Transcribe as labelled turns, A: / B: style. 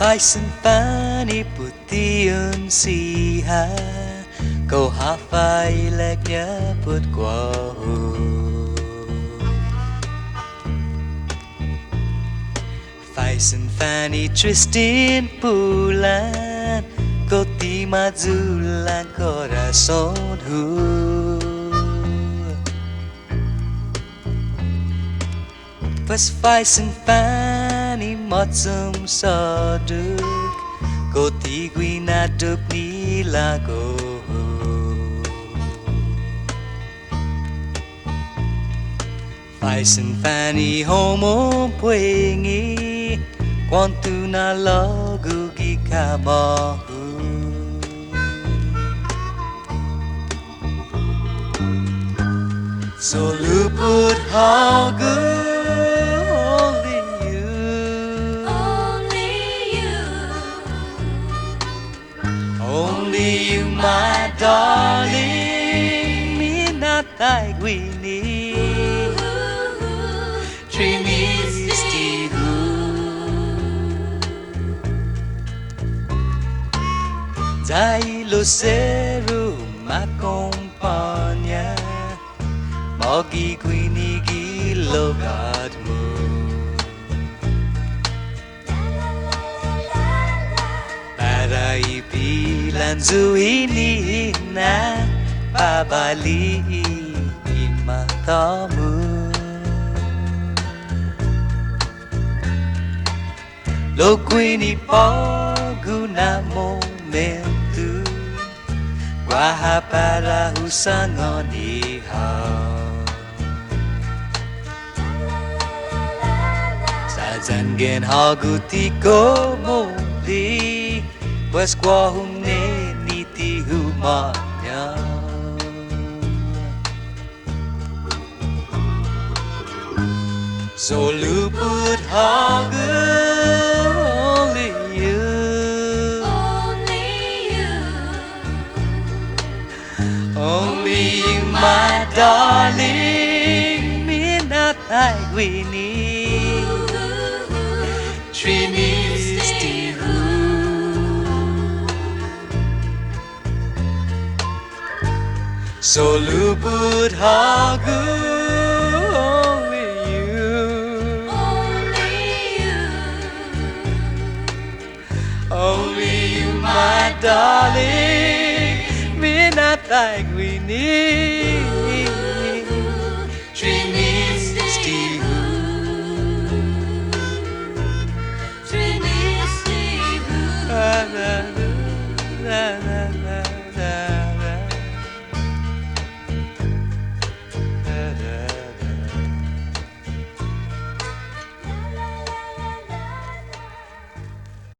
A: Faisen fani putiun siha Ko hafai leknya put kwahu Faisen fani Tristin bulan Ko timazulan corazon hu Pas faisen fani motsum saduk Ko tigui naduk nila go Faisen fani homo puengi Quantu na logu gikabahu So luput Hagu my darling, Mina'Måno, tihu. Dai lo seru m'accompagna, mogi quini gilogadmu. Parai bilan zuini na babali matamu lokkue ni paguna momentu Waha para husangon Niha Sazangen Hagu tiko muli Pues quahumne ni tihu-ña So luput Hagu only you Only you my darling Mina'Måno Trinistihu So luput Hagu only you Only you my darling Mina'Måno